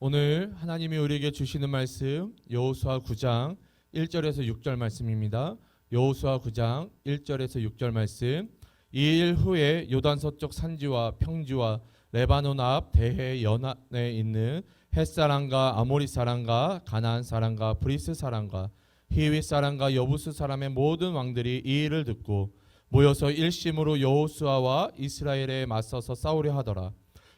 오늘 하나님이 우리에게 주시는 말씀 여호수아 9장 1절에서 6절 말씀입니다. 여호수아 9장 1절에서 6절 말씀. 이 일 후에 요단 서쪽 산지와 평지와 레바논 앞 대해 연안에 있는 헷 사람과 아모리 사람과 가나안 사람과 브리스 사람과 히윗 사람과 여부스 사람의 모든 왕들이 이 일을 듣고 모여서 일심으로 여호수아와 이스라엘에 맞서서 싸우려 하더라.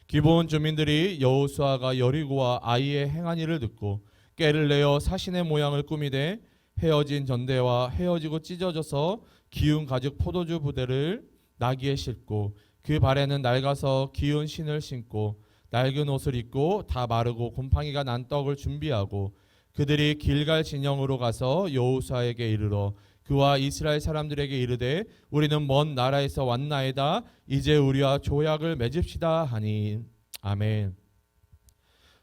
기브온 주민들이 여호수아가 여리고와 아이의 행한 일을 듣고 꾀를 내어 사신의 모양을 꾸미되 헤어진 전대와 헤어지고 찢어져서 기운 가죽 포도주 부대를 나귀에 싣고 그 발에는 낡아서 기운 신을 신고 낡은 옷을 입고 다 마르고 곰팡이가 난 떡을 준비하고 그들이 길갈 진영으로 가서 여호수아에게 이르러 그와 이스라엘 사람들에게 이르되 우리는 먼 나라에서 왔나이다. 이제 우리와 조약을 맺읍시다 하니. 아멘.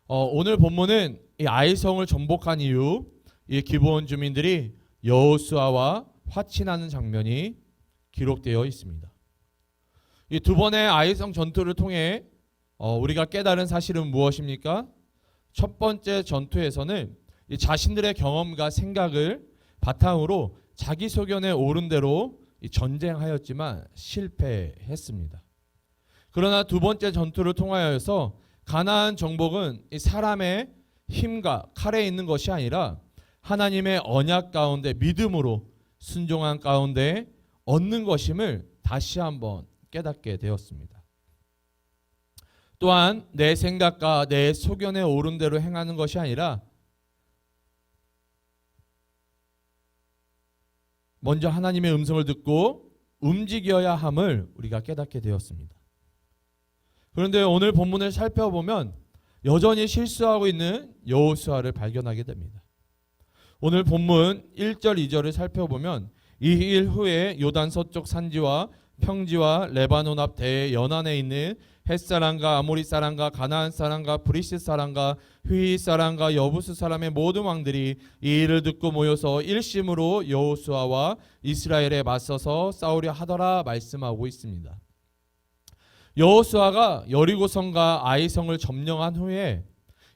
오늘 본문은 이 아이성을 정복한 이후 이 기브온 주민들이 여호수아와 화친하는 장면이 기록되어 있습니다. 이 두 번의 아이성 전투를 통해 우리가 깨달은 사실은 무엇입니까? 첫 번째 전투에서는 이 자신들의 경험과 생각을 바탕으로 자기 소견에 오른 대로 전쟁하였지만 실패했습니다. 그러나 두 번째 전투를 통하여서 가나안 정복은 이 사람의 힘과 칼에 있는 것이 아니라 하나님의 언약 가운데 믿음으로 순종한 가운데 얻는 것임을 다시 한번 깨닫게 되었습니다. 또한 내 생각과 내 소견에 오른 대로 행하는 것이 아니라 먼저 하나님의 음성을 듣고 움직여야 함을 우리가 깨닫게 되었습니다. 그런데 오늘 본문을 살펴보면 여전히 실수하고 있는 여호수아를 발견하게 됩니다. 오늘 본문 1절 2절을 살펴보면 이 일 후에 요단 서쪽 산지와 평지와 레바논 앞 대해 연안에 있는 헷 사람과 아모리 사람과 가나안 사람과 브리스 사람과 휘잇 사람과 여부스 사람의 모든 왕들이 이 일을 듣고 모여서 일심으로 여호수아와 이스라엘에 맞서서 싸우려 하더라 말씀하고 있습니다. 여호수아가 여리고성과 아이성을 점령한 후에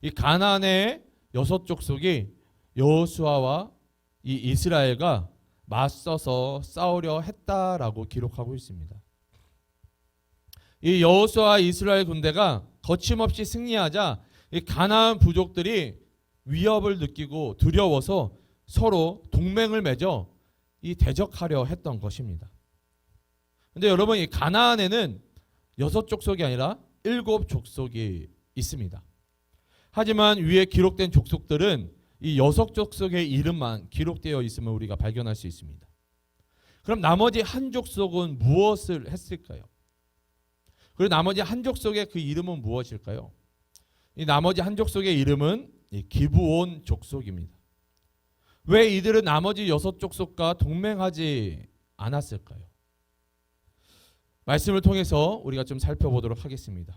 이 가나안의 6족속이 여호수아와 이 이스라엘과 맞서서 싸우려 했다라고 기록하고 있습니다. 이 여호수아와 이스라엘 군대가 거침없이 승리하자 이 가나안 부족들이 위협을 느끼고 두려워서 서로 동맹을 맺어 이 대적하려 했던 것입니다. 그런데 여러분, 이 가나안에는 6족속이 아니라 7족속이 있습니다. 하지만 위에 기록된 족속들은 이 6족속의 이름만 기록되어 있음을 우리가 발견할 수 있습니다. 그럼 나머지 한 족속은 무엇을 했을까요? 그리고 나머지 한 족속의 그 이름은 무엇일까요? 이 나머지 한 족속의 이름은 기브온 족속입니다. 왜 이들은 나머지 6족속과 동맹하지 않았을까요? 말씀을 통해서 우리가 좀 살펴보도록 하겠습니다.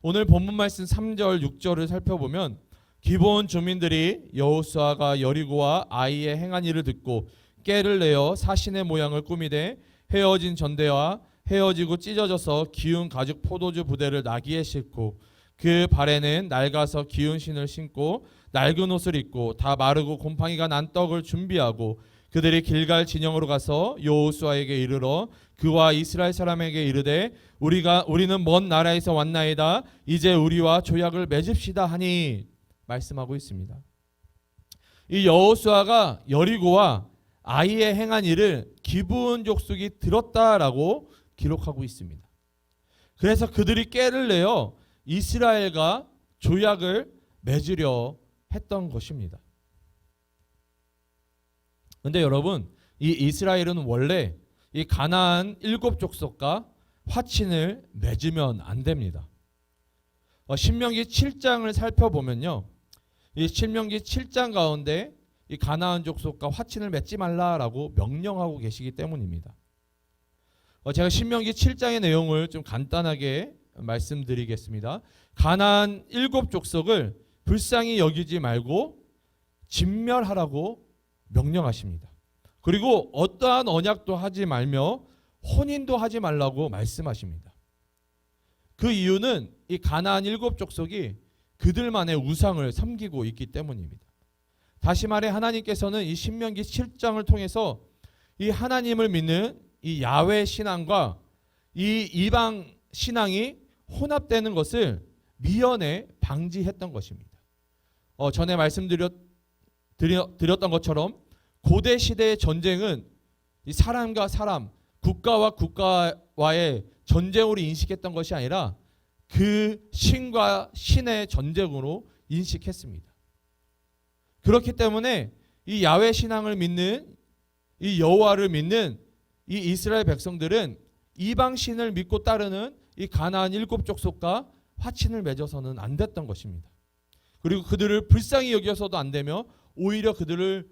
오늘 본문 말씀 3절 6절을 살펴보면 기브온 주민들이 여호수아가 여리고와 아이의 행한 일을 듣고 꾀를 내어 사신의 모양을 꾸미되 헤어진 전대와 헤어지고 찢어져서 기운 가죽 포도주 부대를 나귀에 싣고 그 발에는 낡아서 기운 신을 신고 낡은 옷을 입고 다 마르고 곰팡이가 난 떡을 준비하고 그들이 길갈 진영으로 가서 여호수아에게 이르러 그와 이스라엘 사람에게 이르되 우리는 먼 나라에서 왔나이다. 이제 우리와 조약을 맺읍시다 하니 말씀하고 있습니다. 이 여호수아가 여리고와 아이의 행한 일을 기브온 족속이 들었다라고 기록하고 있습니다. 그래서 그들이 꾀를 내어 이스라엘과 조약을 맺으려 했던 것입니다. 그런데 여러분, 이 이스라엘은 원래 이 가나안 7족속과 화친을 맺으면 안 됩니다. 신명기 7장을 살펴보면요, 이 신명기 7장 가운데 이 가나안 족속과 화친을 맺지 말라라고 명령하고 계시기 때문입니다. 제가 신명기 7장의 내용을 좀 간단하게 말씀드리겠습니다. 가나안 7족속을 불쌍히 여기지 말고 진멸하라고 명령하십니다. 그리고 어떠한 언약도 하지 말며 혼인도 하지 말라고 말씀하십니다. 그 이유는 이 가나안 7족속이 그들만의 우상을 섬기고 있기 때문입니다. 다시 말해 하나님께서는 이 신명기 7장을 통해서 이 하나님을 믿는 이 야훼 신앙과 이 이방 신앙이 혼합되는 것을 미연에 방지했던 것입니다. 전에 말씀드렸던 것처럼 고대 시대의 전쟁은 이 사람과 사람, 국가와 국가와의 전쟁으로 인식했던 것이 아니라 그 신과 신의 전쟁으로 인식했습니다. 그렇기 때문에 이 야훼 신앙을 믿는 이 여호와를 믿는 이 이스라엘 백성들은 이방 신을 믿고 따르는 이 가나안 7족속과 화친을 맺어서는 안 됐던 것입니다. 그리고 그들을 불쌍히 여겨서도 안 되며 오히려 그들을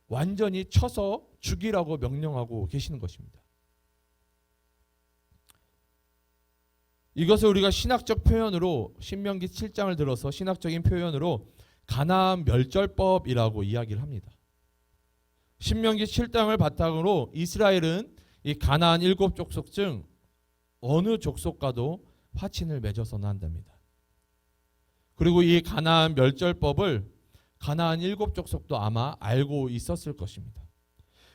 완전히 쳐서 죽이라고 명령하고 계시는 것입니다. 이것을 우리가 신학적 표현으로 신명기 7장을 들어서 신학적인 표현으로 가나안 멸절법이라고 이야기를 합니다. 신명기 7장을 바탕으로 이스라엘은 이 가나안 7족속 중 어느 족속과도 화친을 맺어서는 안 됩니다. 그리고 이 가나안 멸절법을 가나안 7족속도 아마 알고 있었을 것입니다.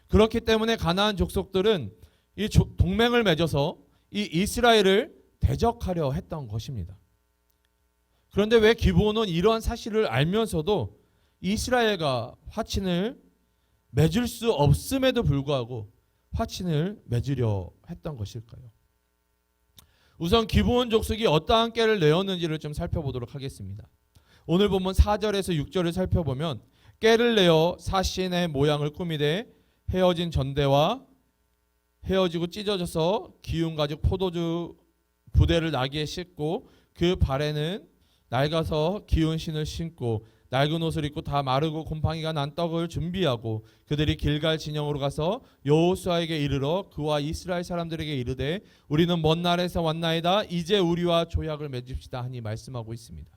그렇기 때문에 가나안 족속들은 이 동맹을 맺어서 이 이스라엘을 대적하려 했던 것입니다. 그런데 왜 기브온은 이러한 사실을 알면서도 이스라엘과 화친을 맺을 수 없음에도 불구하고 화친을 맺으려 했던 것일까요? 우선 기브온 족속이 어떠한 꾀를 내었는지를 좀 살펴보도록 하겠습니다. 오늘 본문 4절에서 6절을 살펴보면 꾀를 내어 사신의 모양을 꾸미되 헤어진 전대와 헤어지고 찢어져서 기운 가죽 포도주 부대를 나귀에 싣고 그 발에는 낡아서 기운 신을 신고 낡은 옷을 입고 다 마르고 곰팡이가 난 떡을 준비하고 그들이 길갈 진영으로 가서 여호수아에게 이르러 그와 이스라엘 사람들에게 이르되 우리는 먼 나라에서 왔나이다 이제 우리와 조약을 맺읍시다 하니 말씀하고 있습니다.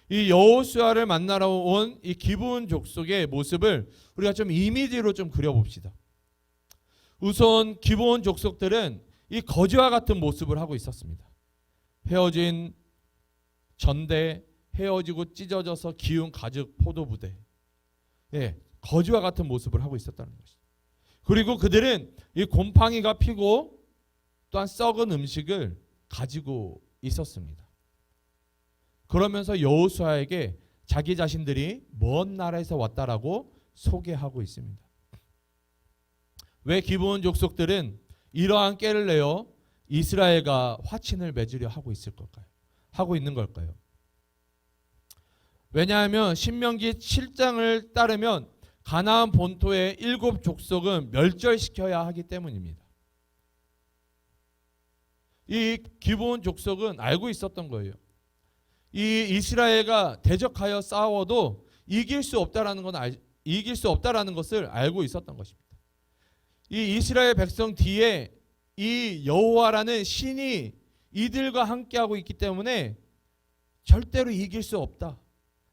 이 여호수아를 만나러 온 이 기브온 족속의 모습을 우리가 좀 이미지로 좀 그려봅시다. 우선 기브온 족속들은 이 거지와 같은 모습을 하고 있었습니다. 헤어진 전대, 헤어지고 찢어져서 기운 가죽 포도부대, 거지와 같은 모습을 하고 있었다는 것이죠. 그리고 그들은 이 곰팡이가 피고 또한 썩은 음식을 가지고 있었습니다. 그러면서 여호수아에게 자기 자신들이 먼 나라에서 왔다라고 소개하고 있습니다. 왜 기브온 족속들은 이러한 꾀를 내어 이스라엘과 화친을 맺으려 하고 있는 걸까요? 왜냐하면 신명기 7장을 따르면 가나안 본토의 7족속은 멸절시켜야 하기 때문입니다. 이 기브온 족속은 알고 있었던 거예요. 이 이스라엘과 대적하여 싸워도 이길 수 없다라는 것을 알고 있었던 것입니다. 이 이스라엘 백성 뒤에 이 여호와라는 신이 이들과 함께하고 있기 때문에 절대로 이길 수 없다.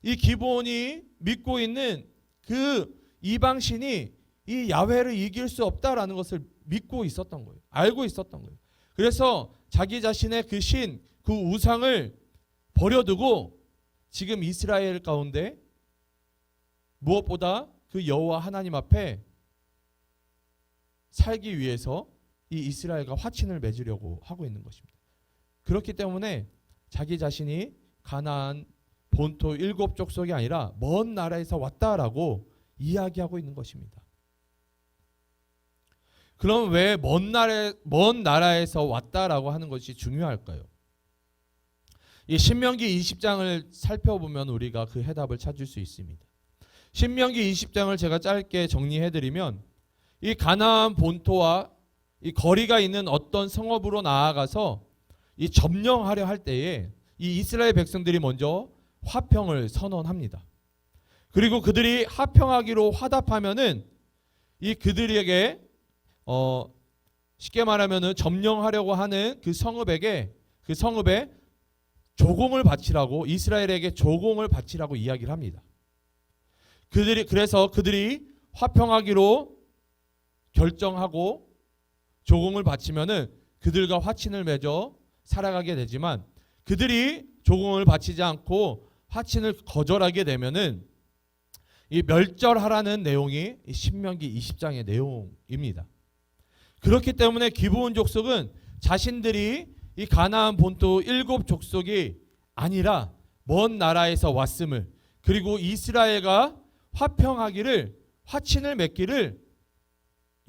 이 기브온이 믿고 있는 그 이방 신이 이 야훼를 이길 수 없다라는 것을 믿고 있었던 거예요. 알고 있었던 거예요. 그래서 자기 자신의 그 신, 그 우상을 버려두고 지금 이스라엘 가운데 무엇보다 그 여호와 하나님 앞에 살기 위해서 이 이스라엘과 화친을 맺으려고 하고 있는 것입니다. 그렇기 때문에 자기 자신이 가나안 본토 7족속이 아니라 먼 나라에서 왔다라고 이야기하고 있는 것입니다. 그럼 왜 먼 나라에서 왔다라고 하는 것이 중요할까요? 이 신명기 20장을 살펴보면 우리가 그 해답을 찾을 수 있습니다. 신명기 20장을 제가 짧게 정리해드리면 이 가나안 본토와 이 거리가 있는 어떤 성읍으로 나아가서 이 점령하려 할 때에 이 이스라엘 백성들이 먼저 화평을 선언합니다. 그리고 그들이 화평하기로 화답하면은 이 그들에게 쉽게 말하면은 점령하려고 하는 그 성읍에 조공을 바치라고 이스라엘에게 조공을 바치라고 이야기를 합니다. 그래서 그들이 화평하기로 결정하고 조공을 바치면은 그들과 화친을 맺어 살아가게 되지만 그들이 조공을 바치지 않고 화친을 거절하게 되면은 이 멸절하라는 내용이 이 신명기 20장의 내용입니다. 그렇기 때문에 기브온 족속은 자신들이 이 가나안 본토 7 족속이 아니라 먼 나라에서 왔음을, 그리고 이스라엘과 화평하기를, 화친을 맺기를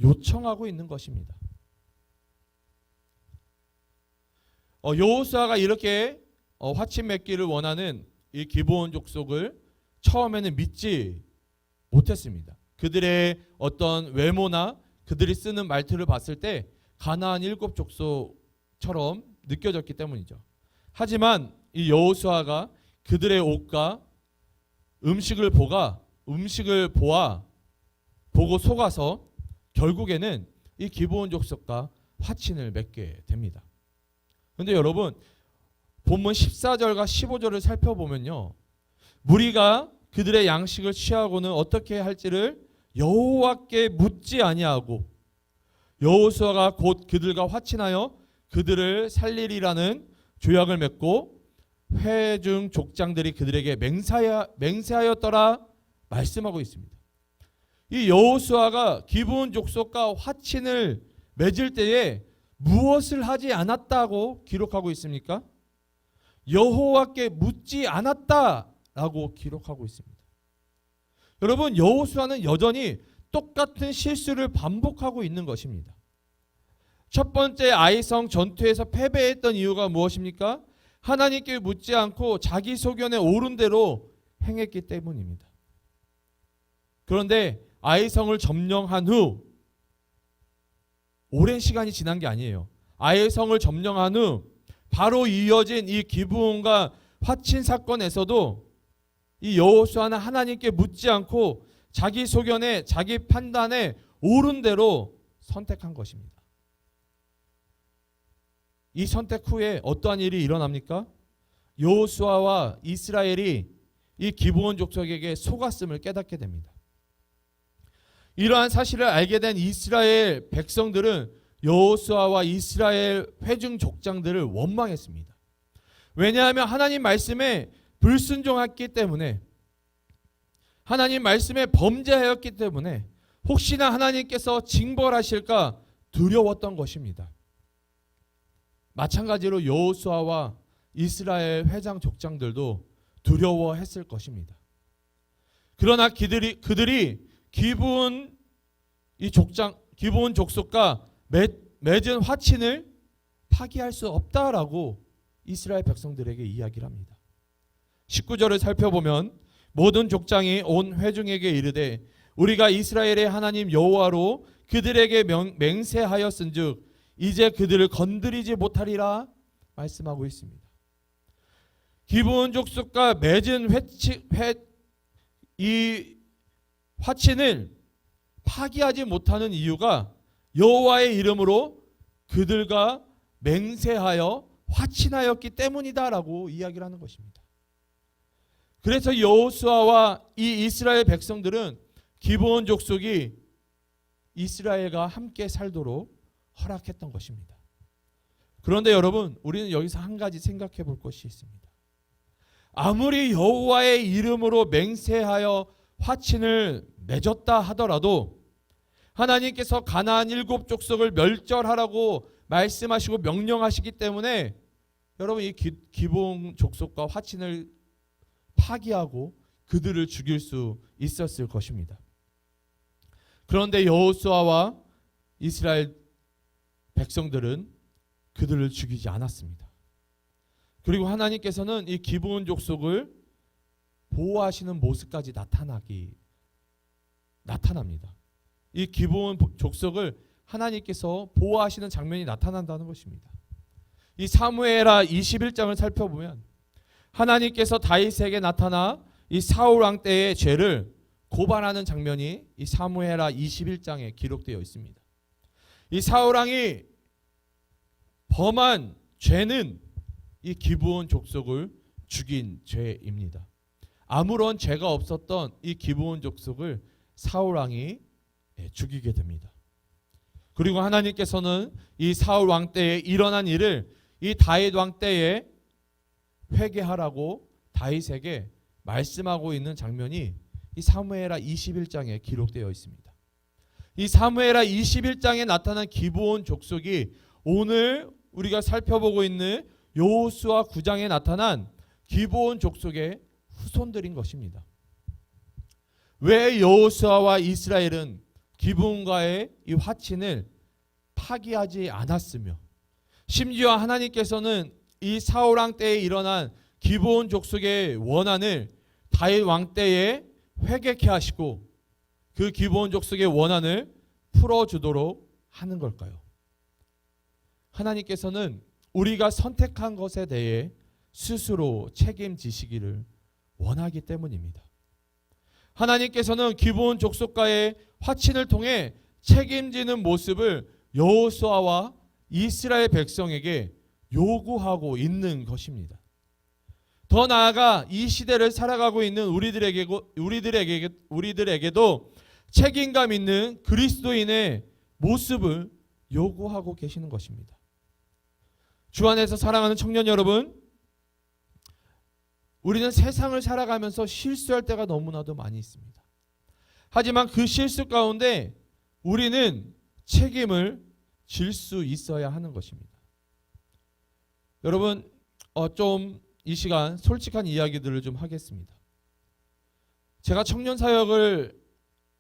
요청하고 있는 것입니다. 여호수아가 이렇게 화친 맺기를 원하는 이 기브온 족속을 처음에는 믿지 못했습니다. 그들의 어떤 외모나 그들이 쓰는 말투를 봤을 때 가나안 7 족속처럼 느껴졌기 때문이죠. 하지만 이 여호수아가 그들의 옷과 음식을 보고 속아서 결국에는 이 기브온 족속과 화친을 맺게 됩니다. 그런데 여러분, 본문 14절과 15절을 살펴보면요, 무리가 그들의 양식을 취하고는 어떻게 할지를 여호와께 묻지 아니하고 여호수아가 곧 그들과 화친하여 그들을 살리리라는 조약을 맺고 회중 족장들이 그들에게 맹세하였더라 말씀하고 있습니다. 이 여호수아가 기브온 족속과 화친을 맺을 때에 무엇을 하지 않았다고 기록하고 있습니까? 여호와께 묻지 않았다라고 기록하고 있습니다. 여러분, 여호수아는 여전히 똑같은 실수를 반복하고 있는 것입니다. 첫 번째 아이성 전투에서 패배했던 이유가 무엇입니까? 하나님께 묻지 않고 자기 소견에 오른 대로 행했기 때문입니다. 그런데 아이성을 점령한 후 오랜 시간이 지난 게 아니에요. 아이성을 점령한 후 바로 이어진 이 기브온과 화친 사건에서도 이 여호수아는 하나님께 묻지 않고 자기 소견에, 자기 판단에 옳은 대로 선택한 것입니다. 이 선택 후에 어떠한 일이 일어납니까? 여호수아와 이스라엘이 이 기브온 족속에게 속았음을 깨닫게 됩니다. 이러한 사실을 알게 된 이스라엘 백성들은 여호수아와 이스라엘 회중 족장들을 원망했습니다. 왜냐하면 하나님 말씀에 불순종했기 때문에, 하나님 말씀에 범죄하였기 때문에 혹시나 하나님께서 징벌하실까 두려웠던 것입니다. 마찬가지로 여호수아와 이스라엘 회장 족장들도 두려워했을 것입니다. 그러나 그들이 기브온 족속과 맺은 화친을 파기할 수 없다라고 이스라엘 백성들에게 이야기를 합니다. 19절을 살펴보면 모든 족장이 온 회중에게 이르되 우리가 이스라엘의 하나님 여호와로 그들에게 맹세하였은즉 이제 그들을 건드리지 못하리라 말씀하고 있습니다. 기브온 족속과 맺은 이 화친을 파기하지 못하는 이유가 여호와의 이름으로 그들과 맹세하여 화친하였기 때문이다라고 이야기를 하는 것입니다. 그래서 여호수아와 이 이스라엘 백성들은 기브온 족속이 이스라엘과 함께 살도록 허락했던 것입니다. 그런데 여러분, 우리는 여기서 한 가지 생각해 볼 것이 있습니다. 아무리 여호와의 이름으로 맹세하여 화친을 맺었다 하더라도 하나님께서 가나안 7 족속을 멸절하라고 말씀하시고 명령하시기 때문에 여러분, 이 기브온 족속과 화친을 파기하고 그들을 죽일 수 있었을 것입니다. 그런데 여호수아와 이스라엘 백성들은 그들을 죽이지 않았습니다. 그리고 하나님께서는 이 기브온 족속을 보호하시는 모습까지 나타납니다. 이 기브온 족속을 하나님께서 보호하시는 장면이 나타난다는 것입니다. 이 사무엘하 21장을 살펴보면 하나님께서 다윗에게 나타나 이 사울 왕 때의 죄를 고발하는 장면이 이 사무엘하 21장에 기록되어 있습니다. 이 사울 왕이 범한 죄는 이 기브온 족속을 죽인 죄입니다. 아무런 죄가 없었던 이 기브온 족속을 사울 왕이 죽이게 됩니다. 그리고 하나님께서는 이 사울 왕 때에 일어난 일을 이 다윗 왕 때에 회개하라고 다윗에게 말씀하고 있는 장면이 이 사무엘하 21장에 기록되어 있습니다. 이 사무엘하 21장에 나타난 기브온 족속이 오늘 우리가 살펴보고 있는 여호수아 9장에 나타난 기브온 족속의 후손들인 것입니다. 왜 여호수아와 이스라엘은 기브온과의 이 화친을 파기하지 않았으며 심지어 하나님께서는 이 사울 왕 때에 일어난 기브온 족속의 원한을 다윗 왕 때에 회개케 하시고 그 기브온 족속의 원한을 풀어주도록 하는 걸까요? 하나님께서는 우리가 선택한 것에 대해 스스로 책임지시기를 원하기 때문입니다. 하나님께서는 기브온 족속과의 화친을 통해 책임지는 모습을 여호수아와 이스라엘 백성에게 요구하고 있는 것입니다. 더 나아가 이 시대를 살아가고 있는 우리들에게도 책임감 있는 그리스도인의 모습을 요구하고 계시는 것입니다. 주 안에서 사랑하는 청년 여러분, 우리는 세상을 살아가면서 실수할 때가 너무나도 많이 있습니다. 하지만 그 실수 가운데 우리는 책임을 질 수 있어야 하는 것입니다. 여러분, 좀 이 시간 솔직한 이야기들을 좀 하겠습니다. 제가 청년 사역을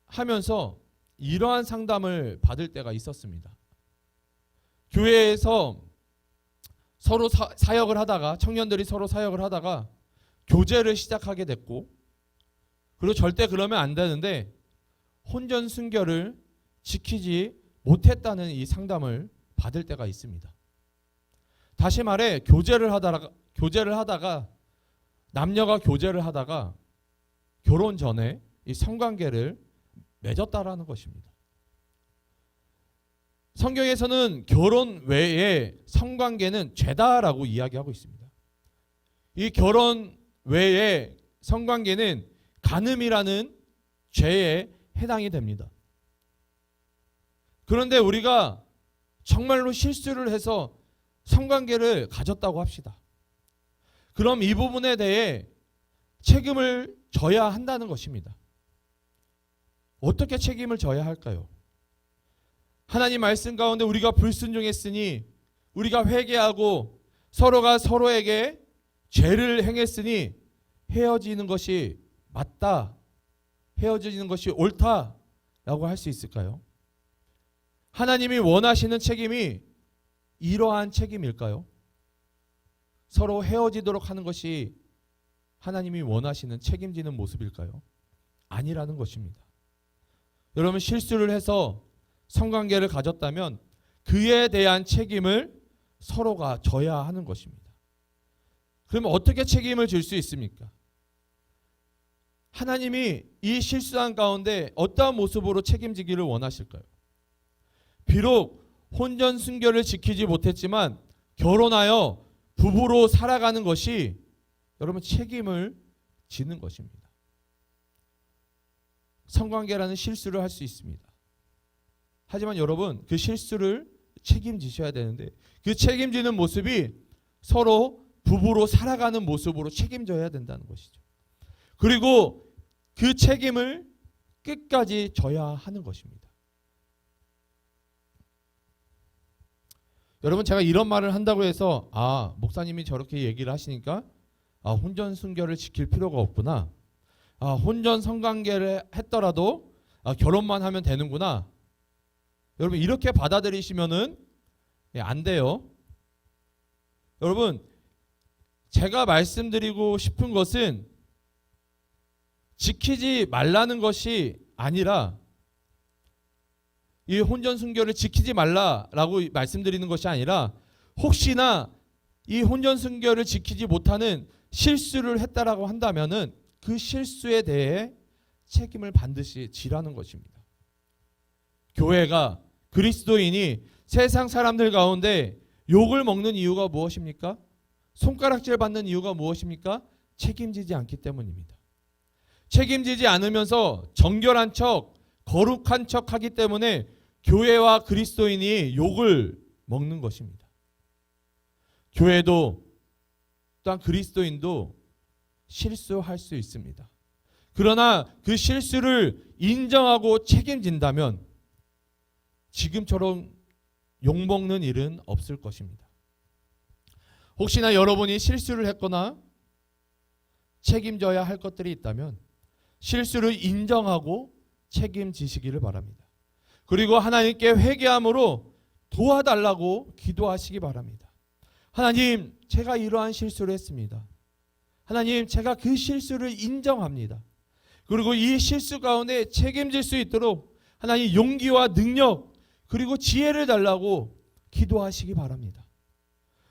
하면서 이러한 상담을 받을 때가 있었습니다. 교회에서 서로 사역을 하다가 청년들이 서로 사역을 하다가 교제를 시작하게 됐고, 그리고 절대 그러면 안 되는데 혼전 순결을 지키지 못했다는 이 상담을 받을 때가 있습니다. 다시 말해 교제를 하다가 남녀가 교제를 하다가 결혼 전에 이 성관계를 맺었다라는 것입니다. 성경에서는 결혼 외에 성관계는 죄다라고 이야기하고 있습니다. 이 결혼 외에 성관계는 간음이라는 죄에 해당이 됩니다. 그런데 우리가 정말로 실수를 해서 성관계를 가졌다고 합시다. 그럼 이 부분에 대해 책임을 져야 한다는 것입니다. 어떻게 책임을 져야 할까요? 하나님 말씀 가운데 우리가 불순종했으니, 우리가 회개하고 서로가 서로에게 죄를 행했으니 헤어지는 것이 맞다, 헤어지는 것이 옳다라고 할 수 있을까요? 하나님이 원하시는 책임이 이러한 책임일까요? 서로 헤어지도록 하는 것이 하나님이 원하시는 책임지는 모습일까요? 아니라는 것입니다. 여러분, 실수를 해서 성관계를 가졌다면 그에 대한 책임을 서로가 져야 하는 것입니다. 그러면 어떻게 책임을 질 수 있습니까? 하나님이 이 실수한 가운데 어떠한 모습으로 책임지기를 원하실까요? 비록 혼전 순결을 지키지 못했지만 결혼하여 부부로 살아가는 것이 여러분 책임을 지는 것입니다. 성관계라는 실수를 할 수 있습니다. 하지만 여러분, 그 실수를 책임지셔야 되는데 그 책임지는 모습이 서로 부부로 살아가는 모습으로 책임져야 된다는 것이죠. 그리고 그 책임을 끝까지 져야 하는 것입니다. 여러분, 제가 이런 말을 한다고 해서 목사님이 저렇게 얘기를 하시니까 혼전 순결을 지킬 필요가 없구나, 혼전 성관계를 했더라도 결혼만 하면 되는구나, 여러분 이렇게 받아들이시면은 안 돼요. 여러분, 제가 말씀드리고 싶은 것은 지키지 말라는 것이 아니라, 이 혼전 순결을 지키지 말라라고 말씀드리는 것이 아니라, 혹시나 이 혼전 순결을 지키지 못하는 실수를 했다라고 한다면은 그 실수에 대해 책임을 반드시 지라는 것입니다. 교회가, 그리스도인이 세상 사람들 가운데 욕을 먹는 이유가 무엇입니까? 손가락질 받는 이유가 무엇입니까? 책임지지 않기 때문입니다. 책임지지 않으면서 정결한 척, 거룩한 척 하기 때문에 교회와 그리스도인이 욕을 먹는 것입니다. 교회도 또한 그리스도인도 실수할 수 있습니다. 그러나 그 실수를 인정하고 책임진다면 지금처럼 욕먹는 일은 없을 것입니다. 혹시나 여러분이 실수를 했거나 책임져야 할 것들이 있다면 실수를 인정하고 책임지시기를 바랍니다. 그리고 하나님께 회개함으로 도와달라고 기도하시기 바랍니다. 하나님, 제가 이러한 실수를 했습니다. 하나님, 제가 그 실수를 인정합니다. 그리고 이 실수 가운데 책임질 수 있도록 하나님 용기와 능력 그리고 지혜를 달라고 기도하시기 바랍니다.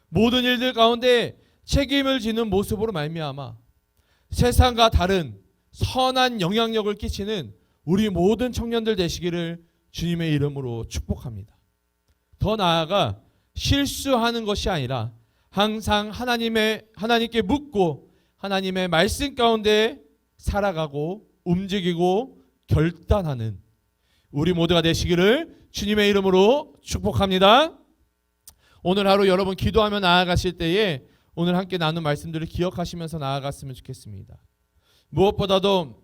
모든 일들 가운데 책임을 지는 모습으로 말미암아 세상과 다른 선한 영향력을 끼치는 우리 모든 청년들 되시기를 주님의 이름으로 축복합니다. 더 나아가 실수하는 것이 아니라 항상 하나님께 묻고 하나님의 말씀 가운데 살아가고 움직이고 결단하는 우리 모두가 되시기를 주님의 이름으로 축복합니다. 오늘 하루 여러분 기도하며 나아가실 때에 오늘 함께 나눈 말씀들을 기억하시면서 나아갔으면 좋겠습니다. 무엇보다도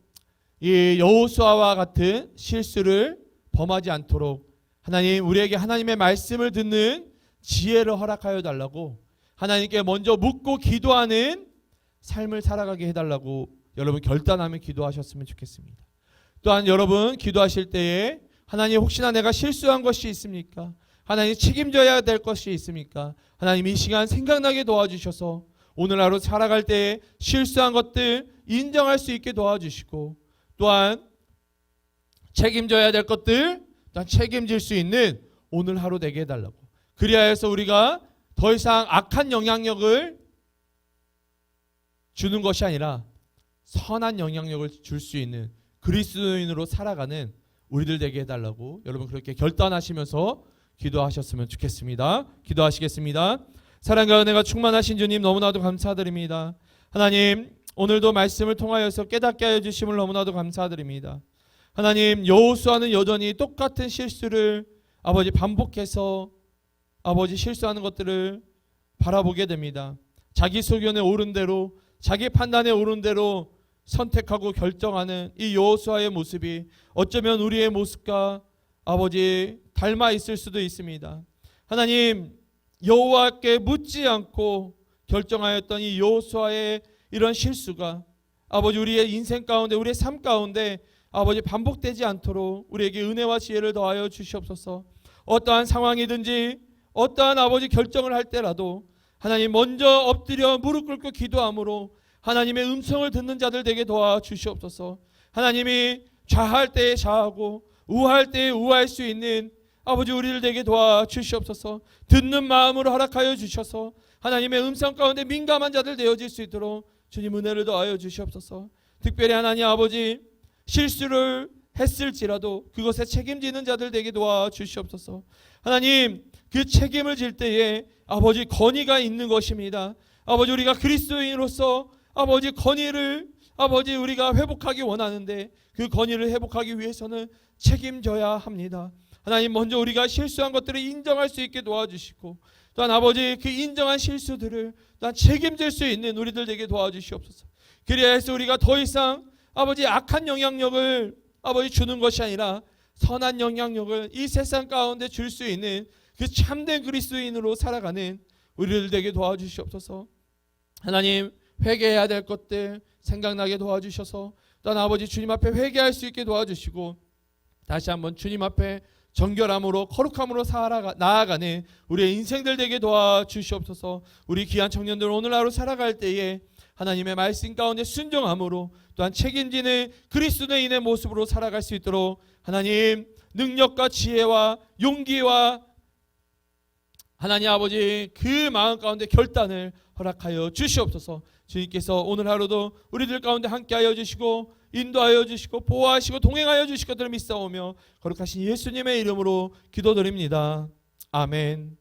이 여호수아와 같은 실수를 범하지 않도록 하나님 우리에게 하나님의 말씀을 듣는 지혜를 허락하여 달라고 하나님께 먼저 묻고 기도하는 삶을 살아가게 해달라고 여러분 결단하며 기도하셨으면 좋겠습니다. 또한 여러분 기도하실 때에 하나님 혹시나 내가 실수한 것이 있습니까? 하나님 책임져야 될 것이 있습니까? 하나님 이 시간 생각나게 도와주셔서 오늘 하루 살아갈 때에 실수한 것들 인정할 수 있게 도와주시고 또한 책임져야 될 것들 또한 책임질 수 있는 오늘 하루 되게 해달라고 그리하여서 우리가 더 이상 악한 영향력을 주는 것이 아니라 선한 영향력을 줄 수 있는 그리스도인으로 살아가는 우리들 되게 해달라고 여러분 그렇게 결단하시면서 기도하셨으면 좋겠습니다. 기도하시겠습니다. 사랑과 은혜가 충만하신 주님 너무나도 감사드립니다. 하나님 오늘도 말씀을 통하여서 깨닫게 하여 주심을 너무나도 감사드립니다. 하나님 여호수아는 여전히 똑같은 실수를 아버지 반복해서 아버지 실수하는 것들을 바라보게 됩니다. 자기 소견에 오른 대로 자기 판단에 오른 대로 선택하고 결정하는 이 여호수아의 모습이 어쩌면 우리의 모습과 아버지 닮아 있을 수도 있습니다. 하나님 여호와께 묻지 않고 결정하였던 이 여호수아의 이런 실수가 아버지 우리의 인생 가운데 우리의 삶 가운데 아버지 반복되지 않도록 우리에게 은혜와 지혜를 더하여 주시옵소서. 어떠한 상황이든지 어떠한 아버지 결정을 할 때라도 하나님 먼저 엎드려 무릎 꿇고 기도함으로 하나님의 음성을 듣는 자들 되게 도와주시옵소서. 하나님이 좌할 때에 좌하고 우할 때에 우할 수 있는 아버지 우리를 되게 도와주시옵소서. 듣는 마음으로 허락하여 주셔서 하나님의 음성 가운데 민감한 자들 되어질 수 있도록 주님 은혜를 더하여 주시옵소서. 특별히 하나님 아버지 실수를 했을지라도 그것에 책임지는 자들 되게 도와주시옵소서. 하나님 그 책임을 질 때에 아버지 건의가 있는 것입니다. 아버지 우리가 그리스도인으로서 아버지 건의를 아버지 우리가 회복하기 원하는데 그 건의를 회복하기 위해서는 책임져야 합니다. 하나님 먼저 우리가 실수한 것들을 인정할 수 있게 도와주시고 또한 아버지 그 인정한 실수들을 또한 책임질 수 있는 우리들 되게 도와주시옵소서. 그리하여서 우리가 더 이상 아버지 악한 영향력을 아버지 주는 것이 아니라 선한 영향력을 이 세상 가운데 줄 수 있는 그 참된 그리스도인으로 살아가는 우리들 되게 도와주시옵소서. 하나님 회개해야 될 것들 생각나게 도와주셔서 또한 아버지 주님 앞에 회개할 수 있게 도와주시고 다시 한번 주님 앞에 정결함으로 거룩함으로 나아가는 우리의 인생들 되게 도와주시옵소서. 우리 귀한 청년들 오늘 하루 살아갈 때에 하나님의 말씀 가운데 순종함으로 또한 책임지는 그리스도인의 모습으로 살아갈 수 있도록 하나님 능력과 지혜와 용기와 하나님 아버지 그 마음 가운데 결단을 허락하여 주시옵소서. 주님께서 오늘 하루도 우리들 가운데 함께하여 주시고 인도하여 주시고 보호하시고 동행하여 주실 것들을 믿사오며 거룩하신 예수님의 이름으로 기도드립니다. 아멘.